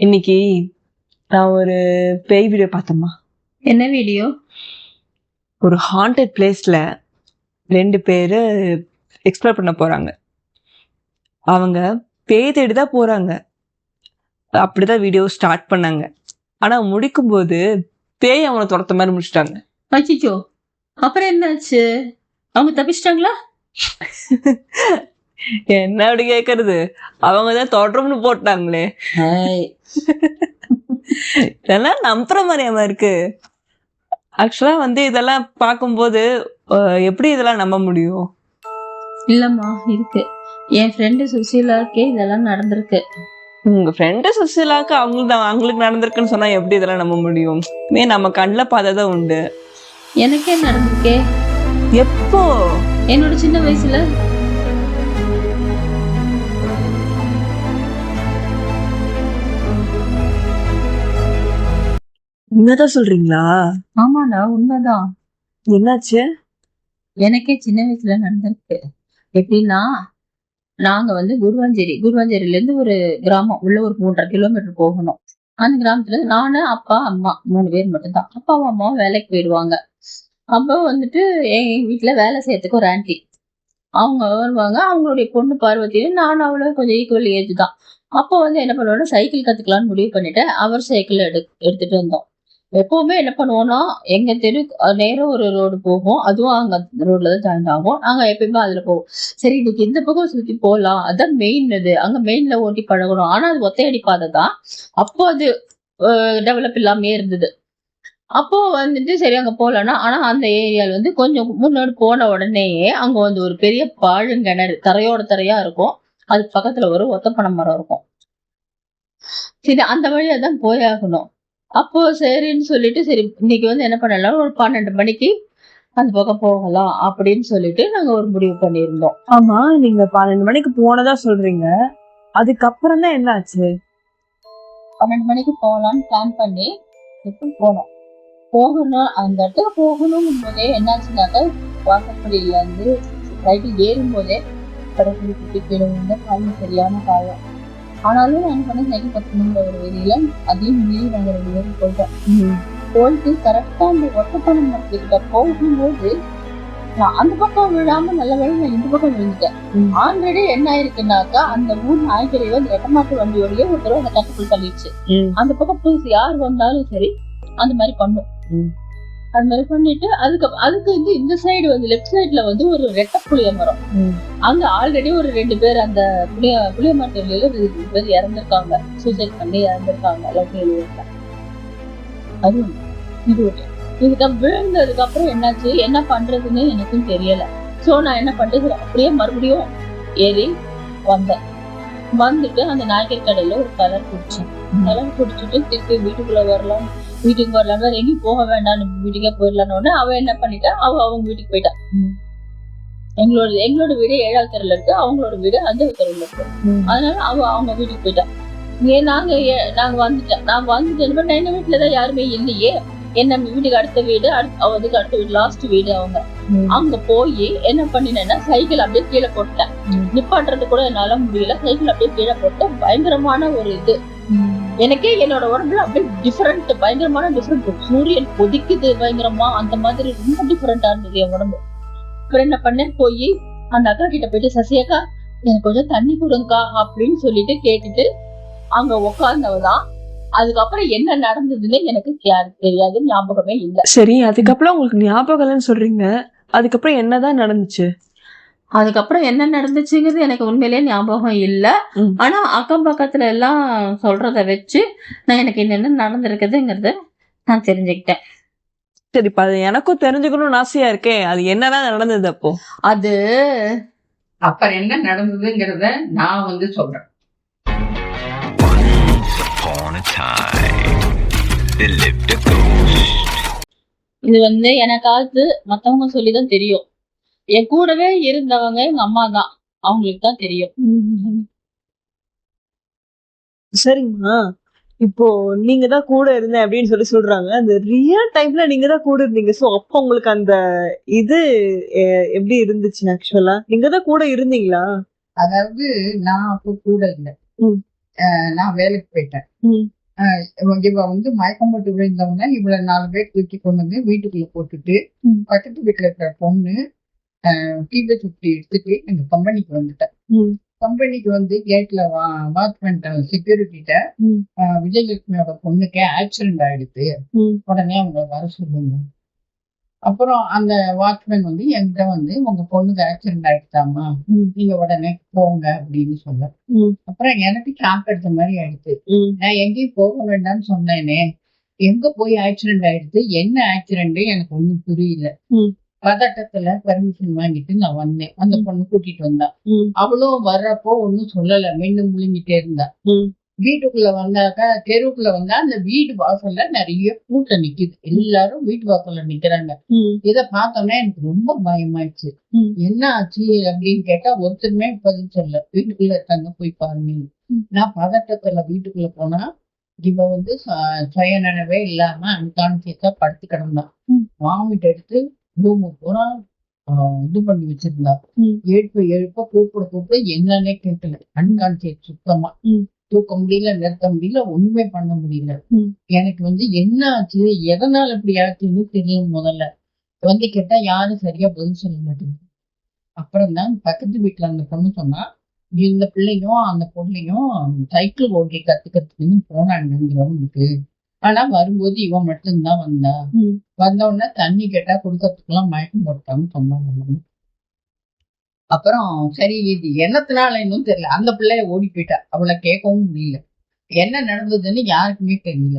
இன்னைக்கு நான் ஒரு பேய் வீடியோ பார்த்தேம்மா. என்ன வீடியோ? ஒரு ஹாண்டட் பிளேஸ்ல 2 பேரு எக்ஸ்ப்ளோர் பண்ண போறாங்க. அவங்க பேய் தேடி தான் போறாங்க. அப்படிதான் வீடியோ ஸ்டார்ட் பண்ணாங்க. ஆனா முடிக்கும் போது பேய் அவனை துரத்த மாதிரி முடிச்சிட்டாங்க. அச்சோ, அப்புறம் என்னாச்சு? அவங்க தப்பிச்சிட்டாங்களா? என்ன அப்படி கேக்குறது? அவங்கதான் தொடரும்னு போட்டாங்களே. இதெல்லாம் நம்புற மாதிரியாம இருக்கு. ஆக்சுவலா இதெல்லாம் பார்க்கும்போது எப்படி இதெல்லாம் நம்ப முடியும்? இல்லம்மா, இருக்கு. என் ஃப்ரெண்டு சுசீலாக்கே இதெல்லாம் நடந்திருக்கு. உங்க ஃப்ரெண்டு சுசீலாக்கு அவங்களுக்கு நடந்திருக்குன்னு சொன்னா எப்படி இதெல்லாம் நம்ப முடியும்? நம்ம கண்ணில் பார்த்ததான் உண்டு. எனக்கே நடந்திருக்கே. எப்போ? என்னோட சின்ன வயசுல. உண்மைதான் சொல்றீங்களா? ஆமாண்ணா, உண்மைதான். என்னாச்சு? எனக்கே சின்ன வயசுல நடந்திருக்கு. எப்படின்னா, நாங்க குருவாஞ்சேரியில இருந்து ஒரு கிராமம் உள்ள ஒரு 3.5 கிலோமீட்டர் போகணும். அந்த கிராமத்துல நானு, அப்பா, அம்மா 3 பேர் மட்டும்தான். அப்பாவும் அம்மாவும் வேலைக்கு போயிடுவாங்க. அப்போ எங்க வீட்டுல வேலை செய்யறதுக்கு ஒரு ஆன்டி அவங்க வருவாங்க. அவங்களுடைய பொண்ணு பார்வதி, நானும் அவளும் கொஞ்சம் ஈக்குவல் ஏஜ் தான். அப்போ என்ன பண்ணுவோம்னா, சைக்கிள் கத்துக்கலாம்னு முடிவு பண்ணிட்டு அவர் சைக்கிள் எடுத்துட்டு வந்தோம். எப்பவுமே என்ன பண்ணுவோம்னா, எங்க தெரு நேரம் ஒரு ரோடு போகும், அதுவும் அங்க ரோட்ல தான் ஜாயின் ஆகும். நாங்க எப்பயுமே அதுல போவோம். சரி, இன்னைக்கு இந்த பக்கம் சுத்தி போகலாம், அதான் மெயின். அங்க மெயின்ல ஓட்டி பழகணும். ஆனா அது ஒத்தையடி பாதை தான். அப்போ அது டெவலப் இல்லாமே இருந்தது. அப்போ சரி அங்க போகலன்னா, ஆனா அந்த ஏரியால கொஞ்சம் முன்னாடி போன உடனேயே அங்க ஒரு பெரிய பாழுங்கிணறு தரையோட தரையா இருக்கும். அது பக்கத்துல ஒரு ஒத்தப்பனை மரம் இருக்கும். சரி, அந்த வழியா தான் போயாகணும். அப்போ சரின்னு சொல்லிட்டு, சரி இன்னைக்கு என்ன பண்ணலாம், ஒரு 12 மணிக்கு அந்த பக்கம் போகலாம் அப்படின்னு சொல்லிட்டு நாங்க ஒரு முடிவு பண்ணியிருந்தோம். ஆமா, நீங்க 12 மணிக்கு போனதா சொல்றீங்க. அதுக்கப்புறம் தான் என்ன ஆச்சு? 12 மணிக்கு போகலாம்னு பிளான் பண்ணி போனோம். போகணும், அந்த இடத்துக்கு போகணும் போதே என்னாச்சுனாக்கா, வாசப்படியில ரைட்டு ஏறும் போதே கடைசி குட்டி கீழே காலம் சரியான காயம். ஆனாலும் நான் பண்ண சைக்கிள் கட்டணுங்கிற ஒரு வெளியில அதையும் மீறி நாங்க 2 பேரும் போயிட்டோம். போயிட்டு கரெக்டா அந்த ஒட்டப்பனை மரத்துக்கிட்ட போகும்போது நான் அந்த பக்கம் விழாம நல்ல வேலை நான் இந்த பக்கம் விழுந்துட்டேன். ஆல்ரெடி என்ன ஆயிருக்குனாக்கா, அந்த 3 நாய்களையோ அந்த எட்டமாட்டு வண்டியோடய ஒரு தடவை அந்த கட்டுக்குள் தள்ளிடுச்சு. அந்த பக்கம் புதுசு யார் வந்தாலும் சரி அந்த மாதிரி பண்ணும். அது மாதிரி பண்ணிட்டு அதுக்கு இந்த சைடு லெஃப்ட் சைடுல ஒரு ரெட்டை புளிய மரம். அங்க ஆல்ரெடி ஒரு 2 பேர் அந்த புளிய மரத்துல 2 பேர் இறந்திருக்காங்க, சூசைட் பண்ணி இறந்திருக்காங்க. அது இதுக்கு விழுந்ததுக்கு அப்புறம் என்னாச்சு, என்ன பண்றதுன்னு எனக்கும் தெரியல. சோ நான் என்ன பண்றது, அப்படியே மறுபடியும் ஏறி வந்துட்டு அந்த நாய்க்கர் கடையில ஒரு கலர் குடிச்சேன். கலர் குடிச்சிட்டு திருப்பி வீட்டுக்கு வரலாம் எங்கேயும் போக வேண்டாம், வீட்டுக்கே போயிடலான்னு அவ என்ன பண்ணிட்டா, அவங்க வீட்டுக்கு போயிட்டா. எங்களோட வீடு 7வது தெருல இருக்கு, அவங்களோட வீடு 5வது தெருல இருக்கு. அதனால அவங்க வீட்டுக்கு போயிட்டா. நாங்க வந்துட்டேன். நான் வந்துட்டேன். எங்க வீட்டுலதான் யாருமே இல்லையே. என்ன வீட்டுக்கு அடுத்த வீடு, அடுத்த வீடு லாஸ்ட் வீடு அவங்க. அங்க போய் என்ன பண்ணினேன்னா, சைக்கிள் அப்படியே கீழே போட்டேன். நிப்பாட்டுறது கூட என்னால முடியல. சைக்கிள் அப்படியே கீழே போட்டு பயங்கரமான ஒரு இது எனக்கே என்னோட உடம்புல அப்படியே பயங்கரமான டிஃபரெண்ட். சூரியன் கொதிக்குது பயங்கரமா, அந்த மாதிரி ரொம்ப டிஃபரெண்டா இருந்தது என் உடம்பு. அப்புறம் என்ன பண்ணேன், போய் அந்த அக்கா கிட்ட போயிட்டு, சசி அக்கா எனக்கு கொஞ்சம் தண்ணி கொடுங்கக்கா அப்படின்னு சொல்லிட்டு கேட்டுட்டு அங்க உட்கார்ந்தவதான். அதுக்கப்புறம் என்ன நடந்ததுன்னு எனக்கு தெரியாது, ஞாபகமே இல்லை. சரி, அதுக்கப்புறம் உங்களுக்கு ஞாபகம் இல்லைன்னு சொல்றீங்க, அதுக்கப்புறம் என்னதான் நடந்துச்சு? அதுக்கப்புறம் என்ன நடந்துச்சுங்கிறது எனக்கு உண்மையிலேயே ஞாபகம் இல்லை. ஆனா அக்கம் பக்கத்துல எல்லாம் சொல்றத வச்சு நான் எனக்கு என்னென்ன நடந்திருக்குதுங்கிறத நான் தெரிஞ்சுக்கிட்டேன். சரிப்பா, அது எனக்கும் தெரிஞ்சுக்கணும்னு ஆசையா இருக்கே. அது என்னதான் நடந்தது? அப்போ அது அப்புறம் என்ன நடந்ததுங்கிறத நான் சொல்றேன். இது எனக்காவது மத்தவங்க சொல்லிதான் தெரியும். என் கூடவே இருந்தவங்க எங்க அம்மா தான், அவங்களுக்கு தான் தெரியும். சரிம்மா, இப்போ நீங்க தான் கூட இருந்தேன் அப்படின்னு சொல்றாங்க. அந்த ரியல் டைம்ல நீங்க தான் கூட இருந்தீங்க. சோ அப்போ உங்களுக்கு அந்த இது எப்படி இருந்துச்சு? ஆக்சுவலா நீங்க தான் கூட இருந்தீங்களா? அதாவது நான் அப்போ கூட இல்லை. நான் வேலைக்கு போயிட்டேன். ம். இவ வந்து மயக்கம் போட்டு விழுந்தவங்க இவள 4 பேர் தூக்கி கொண்டு வந்து வீட்டுக்குள்ள போட்டுட்டு ம். பக்கத்து வீட்டுல இருக்கிற பொண்ணு டிவிஎஸ் 50 எடுத்துட்டு எங்க கம்பெனிக்கு வந்துட்டேன். ம். கம்பெனிக்கு வந்து கேட்ல வாட்ச்மேன் செக்யூரிட்டிட்ட ம். விஜயலட்சுமியோட பொண்ணுக்கு ஆக்சிடென்ட் ஆயிடுச்சு, ம். உடனே அவங்க வர சொல்லுங்க. அப்புறம் அந்த வாட்ச்மேன் வந்து என்கிட்ட வந்து உங்க பொண்ணுக்கு ஆக்சிடென்ட் ஆயிடுச்சாமா, ம். நீங்க உடனே போங்க அப்படின்னு சொன்ன. ம். அப்புறம் எனக்கு ஷாக் அடிச்ச மாதிரி ஆயிடுச்சு. ம். நான் எங்கேயும் போக வேண்டாம்னு சொன்னேனே, எங்க போய் ஆக்சிடென்ட் ஆயிடுச்சு, என்ன ஆக்சிடென்ட் எனக்கு ஒண்ணும் புரியல. ம். பதட்டத்துல பெர்மிஷன் வாங்கிட்டு நான் வந்தேன். அந்த பொண்ணு கூட்டிட்டு வந்தா. ம். அவளும் வர்றப்போ ஒண்ணும் சொல்லல, மீண்டும் முழுங்கிட்டே இருந்தா. ம். வீட்டுக்குள்ள வந்தாக்கா தெருவுக்குள்ள வந்தா அந்த வீடு வாசல்ல நிறைய கூட்டம் நிக்குது. எல்லாரும் வீட்டு வாசல்ல நிக்கிறாங்க. ம். இத பார்த்தோன்னே எனக்கு ரொம்ப பயமாயிடுச்சு. ம். என்ன ஆச்சு அப்படின்னு கேட்டா ஒருத்தருமே பதில் சொல்ல. வீட்டுக்குள்ள இருக்காங்க, போய் பாருங்க. ம். நான் பதட்டத்துல வீட்டுக்குள்ள போனா இவ வந்து சுயநினைவே இல்லாம அன்கான்சியஸா படுத்து கிடந்தா. ம். வாமிட் எடுத்து ரூமு பூரா இது பண்ணி வச்சிருந்தா. ம். எழுப்ப கூப்பிட என்னன்னே கேட்கல. அன்கான்சியஸ் சுத்தமா. ம். தூக்க முடியல, நிறுத்த முடியல, ஒண்ணுமே பண்ண முடியல. ம். எனக்கு வந்து என்ன ஆச்சு, எதனால இப்படி ஆச்சுன்னு தெரியல. முதல்ல வந்து கேட்டா யாரும் சரியா பதில் சொல்ல மாட்டேங்குது. அப்புறம் தான் பக்கத்து வீட்டுல அந்த பொண்ணு சொன்னா, இந்த பிள்ளையும் அந்த பொண்ணையும் சைக்கிள் ஓட்டி கத்துக்கிறதுக்குன்னு போனாங்க கிரவுண்டுக்கு. ஆனா வரும்போது இவன் மட்டும்தான் வந்தா. ம். வந்த உடனே தண்ணி கேட்டா கொடுக்கறதுக்கெல்லாம் மயக்கம் போட்டான்னு சொன்னாங்க. அப்புறம் சரி இது என்னத்தினால இன்னும் தெரியல. அந்த பிள்ளைய ஓடி போயிட்டா. அவளை கேட்கவும் முடியல. என்ன நடந்ததுன்னு யாருக்குமே தெரியல.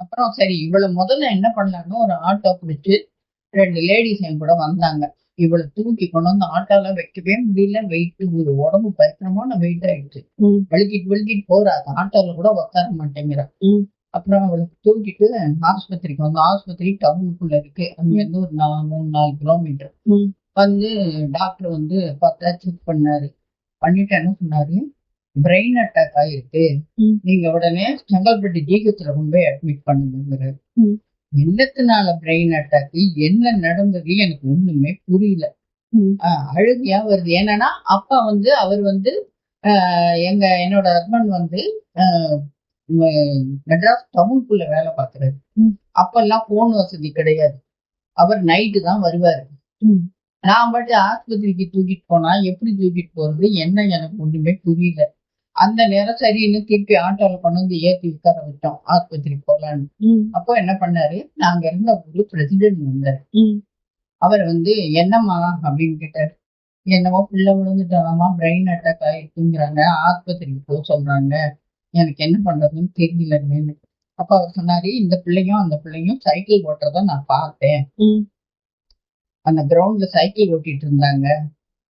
அப்புறம் சரி இவளை முதல்ல என்ன பண்ணலான்னு ஒரு ஆட்டோ பிடிச்சு 2 லேடிஸ் என் கூட வந்தாங்க. இவளை தூக்கி கொண்டு வந்து ஆட்டோல வைக்கவே முடியல. வெயிட் ஒரு உடம்பு பயங்கரமான வெயிட் ஆயிடுச்சு. ம். வலிக்கிட்டு போறா. ஆட்டோல கூட உட்கார மாட்டேங்கிறா. ம். அப்புறம் அவளுக்கு தூக்கிட்டு ஆஸ்பத்திரிக்கு வந்து, ஆஸ்பத்திரி டவுனுக்குள்ள இருக்கு. அங்க இருந்து ஒரு 3-4 கிலோமீட்டர். ம். வந்து டாக்டர் வந்து பார்த்தா செக் பண்ணாரு. பண்ணிட்டு என்ன சொன்னாரு, பிரெயின் அட்டாக் ஆயிருக்கு, ம். நீங்க உடனே செங்கல்பட்டு ஜிஹெச்ல கொண்டு போய் அட்மிட் பண்ணுங்கிறாரு. ம். என்னத்தினால பிரெயின் அட்டாக், என்ன நடந்தது எனக்கு ஒண்ணுமே புரியல. ம். அழுகையா வருது. ஏன்னா அப்பா வந்து அவர் வந்து என்னோட ஹஸ்பண்ட் வந்து மெட்ராஸ் டவுனுக்குள்ள வேலை பார்க்கறாரு. ம். அப்பெல்லாம் போன் வசதி கிடையாது. அவர் நைட்டு தான் வருவாரு. ம். நான் மட்டும் ஆஸ்பத்திரிக்கு தூக்கிட்டு போனா எப்படி தூக்கிட்டு போறது, என்ன எனக்கு ஒண்ணுமே புரியல. அந்த நேரம் சரின்னு திருப்பி ஆட்டோல கொண்டு வந்து ஏற்றி உட்கார வச்சோம், ஆஸ்பத்திரிக்கு போகலான்னு. ம். அப்போ என்ன பண்ணாரு, நாங்க இருந்த ஊரு பிரசிடென்ட் வந்தாரு. ம். அவர் வந்து என்னம்மா அப்படின்னு கேட்டாரு. என்னமோ பிள்ளை விழுந்துட்டாலாமா, பிரெயின் அட்டாக் ஆயிருக்குங்கிறாங்க, ஆஸ்பத்திரிக்கு போக சொல்றாங்க, எனக்கு என்ன பண்றதுன்னு தெரியலன்னு. அப்ப அவர் சொன்னாரு, இந்த பிள்ளையும் அந்த பிள்ளையும் சைக்கிள் ஓட்டுறத நான் பார்த்தேன். ம். அந்த கிரவுண்ட்ல சைக்கிள் ஓட்டிட்டு இருந்தாங்க,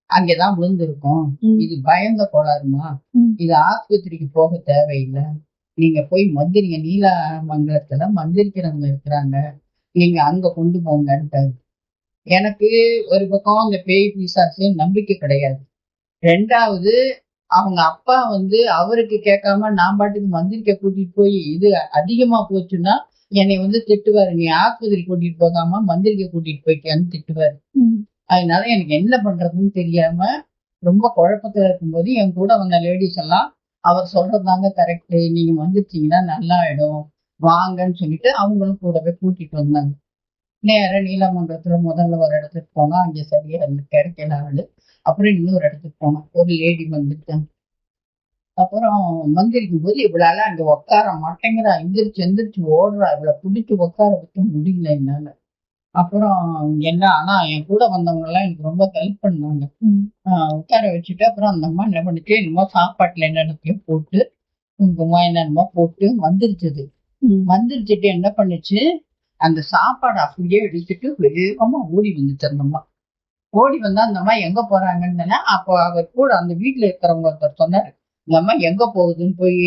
அங்கேதான் விழுந்திருக்கும். ம். இது பயந்த கோளாறுமா, ம். இது ஆஸ்பத்திரிக்கு போக தேவையில்லை. நீங்க போய் மந்திரிங்க, நீலாமங்கலத்துல மந்திரிக்கிறவங்க இருக்கிறாங்க, நீங்க அங்க கொண்டு போங்கன்ட்டாரு. எனக்கு ஒரு பக்கம் அந்த பேய் பிசாசு நம்பிக்கை கிடையாது. 2வது அவங்க அப்பா வந்து அவருக்கு கேட்காம நான் பாட்டுக்கு மந்திரிக்க கூட்டிட்டு போய் இது அதிகமா போச்சுன்னா என்னை வந்து திட்டுவாரு. நீ ஆஸ்பத்திரி கூட்டிட்டு போகாம மந்திரிக்க கூட்டிட்டு போயிட்டியான்னு திட்டுவாரு. ம். அதனால எனக்கு என்ன பண்றதுன்னு தெரியாம ரொம்ப குழப்பத்துல இருக்கும்போது என் கூட வந்த லேடிஸ் எல்லாம் அவர் சொல்றதுதாங்க கரெக்ட், நீங்க வந்துட்டீங்கன்னா நல்லா ஆயிடும் வாங்கன்னு சொல்லிட்டு அவங்களும் கூடவே கூட்டிட்டு வந்தாங்க. நேரா நீலாமங்கலத்துல முதல்ல ஒரு இடத்துக்கு போனா அங்க சரியா கிடைக்கல ஆளு. அப்புறம் இன்னொரு இடத்துக்கு போனோம், ஒரு லேடி வந்துட்டாங்க. அப்புறம் மந்திரிக்கும் போது இவளால அங்க உட்கார மாட்டேங்கிறா, எந்திரிச்சு ஓடுறா. இவளை பிடிச்சி உட்கார வைக்க முடியல என்னால. அப்புறம் என்ன, ஆனா என் கூட வந்தவங்க எல்லாம் எனக்கு ரொம்ப ஹெல்ப் பண்ணாங்க. ம். உட்கார வச்சுட்டு அப்புறம் அந்த அம்மா என்ன பண்ணுச்சு, என்னமோ சாப்பாட்டுல என்னென்னத்தையும் போட்டு குங்குமம் என்னென்னமோ போட்டு மந்திரிச்சது. ம். மந்திரிச்சுட்டு என்ன பண்ணுச்சு, அந்த சாப்பாடு அப்படியே எடுத்துட்டு வேகமா ஓடி வந்துச்சு அந்த அம்மா. ஓடி வந்தா அந்த அம்மா எங்க போறாங்கன்னு, அப்போ அவர் கூட அந்த வீட்டுல இருக்கிறவங்க ஒருத்தர் சொன்னாரு, இந்த அம்மா எங்க போகுதுன்னு போய்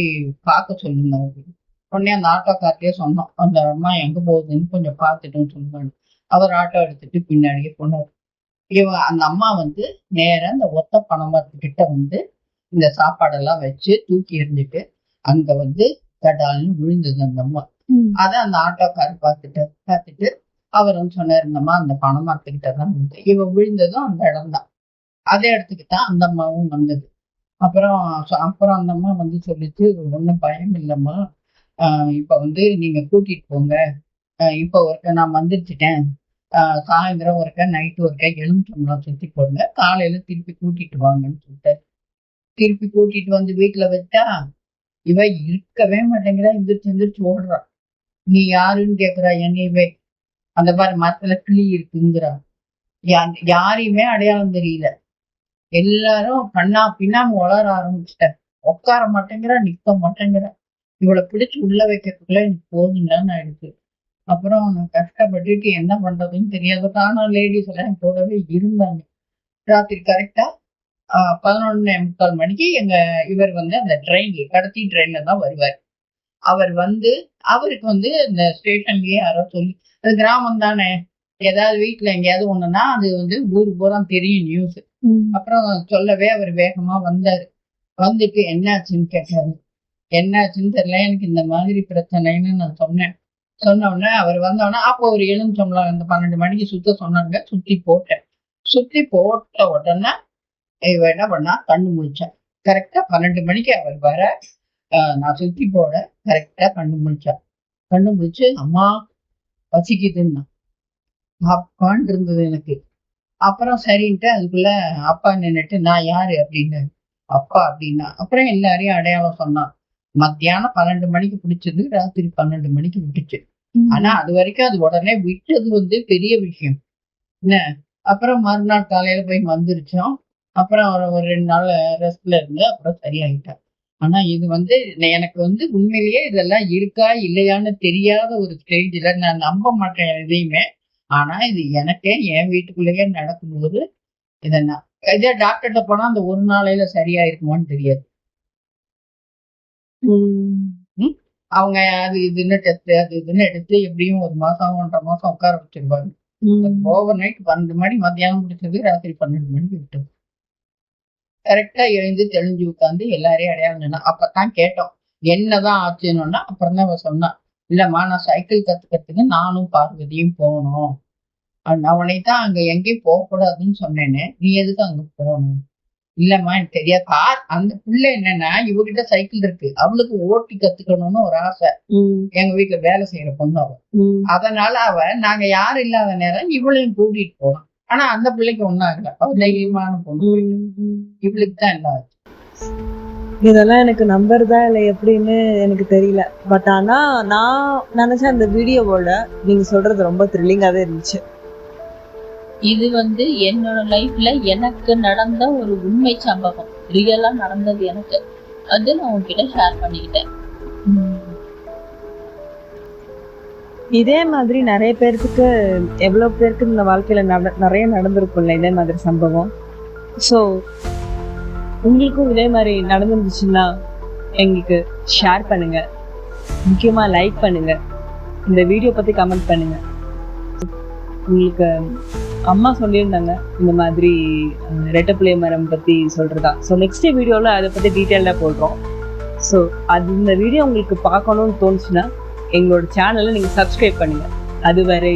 பார்க்க சொல்லுங்க அவருக்கு. உடனே அந்த ஆட்டோக்கார்ட்டே சொன்னோம், அந்த அம்மா எங்க போகுதுன்னு கொஞ்சம் பார்த்துட்டுன்னு சொன்னாரு. அவர் ஆட்டோ எடுத்துட்டு பின்னாடியே போனார். அந்த அம்மா வந்து நேரா இந்த ஒத்த பனைமரத்துக்கிட்ட வந்து இந்த சாப்பாடெல்லாம் வச்சு தூக்கி எறிஞ்சிட்டு அங்க வந்து கடால்னு விழுந்தது அந்த அம்மா. ம். அத அந்த ஆட்டோக்காரர் பார்த்துட்டு அவர் வந்து சொன்னாரு, இந்த அம்மா அந்த பனைமரத்துக்கிட்ட தான் விழுந்து. இவ விழுந்ததும் அந்த இடம்தான். அதே இடத்துக்கு தான் அந்த அம்மாவும் வந்தது. அப்புறம் அப்புறம் அந்த அம்மா வந்து சொல்லிச்சு, ஒன்றும் பயம் இல்லைம்மா, இப்போ வந்து நீங்க கூட்டிட்டு போங்க, இப்போ ஒருக்க நான் வந்துருச்சுட்டேன், சாயந்தரம் ஒருக்க நைட்டு ஒருக்க எலுமிச்சம்பழம் சுத்தி போடுங்க, காலையில திருப்பி கூட்டிட்டு வாங்கன்னு சொல்லிட்டு திருப்பி கூட்டிட்டு வந்து வீட்டுல வச்சா இவ இருக்கவே மாட்டேங்கிறா, எந்திரிச்சு எந்திரிச்சு ஓடுறா. நீ யாருன்னு கேக்குறா என்னையவே. அந்த மாதிரி மரத்துல கிளி இருக்குங்கிறா. யாரையுமே அடையாளம் தெரியல. எல்லாரும் கண்ணா பின்னான்னு வளர ஆரம்பிச்சிட்டேன். உட்கார மாட்டேங்கிறா, நிக்க மாட்டேங்கிறா. இவளை பிடிச்சு உள்ள வைக்கிறதுக்குள்ள எனக்கு போதுங்கன்னு ஆயிடுச்சு. அப்புறம் நான் கஷ்டப்பட்டுட்டு என்ன பண்றதுன்னு தெரியாத காரணம் லேடிஸ் எல்லாம் என் கூடவே இருந்தாங்க. ராத்திரி கரெக்டா 11:45 மணிக்கு இவர் வந்து அந்த கடைசி ட்ரெயின்ல தான் வருவார். அவர் வந்து அவருக்கு வந்து இந்த ஸ்டேஷன்லயே யாரோ சொல்லி, அது கிராமம் தானே, ஏதாவது வீட்டுல எங்கேயாவது ஒண்ணுன்னா அது வந்து ஊருக்கு பூரா தெரியும் நியூஸ். அப்புறம் சொல்லவே அவர் வேகமா வந்தாரு. வந்துட்டு என்னாச்சுன்னு கேட்டாரு. என்னாச்சுன்னு தெரியல, எனக்கு இந்த மாதிரி பிரச்சனைன்னு நான் சொன்னேன். சொன்ன உடனே அவர் வந்தோடனே அப்போ ஒரு எலுமிச்சம்பழம் இந்த 12 மணிக்கு சுத்த சொன்னாங்க. சுத்தி போட்டேன். சுத்தி போட்ட உடனே இவ என்ன பண்ணா, கண்ணு முழிச்சேன். கரெக்டா 12 மணிக்கு அவர் வர, நான் சுத்தி போட கரெக்டா கண்ணு முழிச்சா. கண்ணு முழிச்சு அம்மா பசிக்குதுன்னா அப்பான்னு இருந்தது எனக்கு. அப்புறம் சரின்ட்டு அதுக்குள்ள அப்பா நின்னுட்டு நான் யாரு அப்படின்னு, அப்பா அப்படின்னா. அப்புறம் எல்லாரையும் அடையாளம் சொன்னான். மத்தியானம் 12 மணிக்கு பிடிச்சது, ராத்திரி 12 மணிக்கு விட்டுச்சு. ஆனா அது வரைக்கும் அது உடனே விட்டது வந்து பெரிய விஷயம் என்ன. அப்புறம் மறுநாள் காலையில போய் வந்துருச்சோம். அப்புறம் ஒரு 2 நாள் ரெஸ்ட்ல இருந்து அப்புறம் சரியாயிட்டேன். ஆனா இது வந்து எனக்கு வந்து உண்மையிலேயே இதெல்லாம் இருக்கா இல்லையான்னு தெரியாத ஒரு ஸ்டேஜ்ல நான் நம்ப மாட்டேன் எதையுமே. ஆனா இது எனக்கே என் வீட்டுக்குள்ளேயே நடக்கும்போது இதே டாக்டர்கிட்ட போனா அந்த ஒரு நாளையில சரியா இருக்குமான்னு தெரியாது. அவங்க அது இதுன்னு டெஸ்ட் அது இதுன்னு எடுத்து எப்படியும் 1 மாசம் 1.5 மாசம் உட்கார வச்சிருப்பாங்க. ஓவர் நைட் 12 மணி மத்தியானம் முடிச்சது, ராத்திரி 12 மணிக்கு விட்டது. கரெக்டா எழுந்து தெளிஞ்சு உட்காந்து எல்லாரையும் அடையாளம். அப்பதான் கேட்டோம் என்னதான் ஆச்சுன்னா, அப்புறம் தான் அவ சொன்னா, இல்லம்மா நான் சைக்கிள் கத்துக்கிறதுக்கு நானும் பார்வதியும் போனோம். அவனைத்தான் அங்க எங்கேயும் போகக்கூடாதுன்னு சொன்னேன்னு, நீ எதுக்கு அங்க போகணும்? இல்லம்மா எனக்கு தெரியாது. அந்த பிள்ளை என்னன்னா, இவகிட்ட சைக்கிள் இருக்கு, அவளுக்கு ஓட்டி கத்துக்கணும்னு ஒரு ஆசை. எங்க வீட்டுல வேலை செய்யற பொண்ணு அவ. அதனால நாங்க யாரும் இல்லாத நேரம் இவளையும் கூட்டிட்டு போனோம். ஆனா அந்த பிள்ளைக்கு ஒண்ணும் ஆகல, அவ தைரியமான பொண்ணு. இவளுக்கு தான் எல்லாம் ஆச்சு. இதெல்லாம் எனக்கு நம்புறதா இல்லை எப்படின்னு எனக்கு தெரியல. பட் ஆனா நான் நினைச்ச அந்த வீடியோவோட நீங்க சொல்றது ரொம்ப த்ரில்லிங்காவே இருந்துச்சு. இது வந்து என்னோட லைஃப்ல எனக்கு நடந்த ஒரு உண்மை சம்பவம், ரியலா நடந்தது எனக்கு. அது நான் உங்ககிட்ட ஷேர் பண்ணிக்கிட்டேன். இதே மாதிரி நிறைய பேருக்கு, எவ்வளவு பேருக்கு இந்த வாழ்க்கையில நிறைய நடந்திருக்கும்ல இதே மாதிரி சம்பவம். ஸோ உங்களுக்கும் இதே மாதிரி நடந்துருந்துச்சுன்னா எங்களுக்கு ஷேர் பண்ணுங்க, முக்கியமா லைக் பண்ணுங்க, இந்த வீடியோ பத்தி கமெண்ட் பண்ணுங்க. உங்களுக்கு அம்மா சொல்லியிருந்தாங்க இந்த மாதிரி ரெட்டப்புளிய மரம் பத்தி சொல்றதா. ஸோ நெக்ஸ்ட் வீடியோல அதை பத்தி டீட்டெயிலா போடுறோம். ஸோ இந்த வீடியோ உங்களுக்கு பார்க்கணும்னு தோணுச்சுன்னா எங்களோட சேனலை நீங்க சப்ஸ்கிரைப் பண்ணுங்க. அதுவரை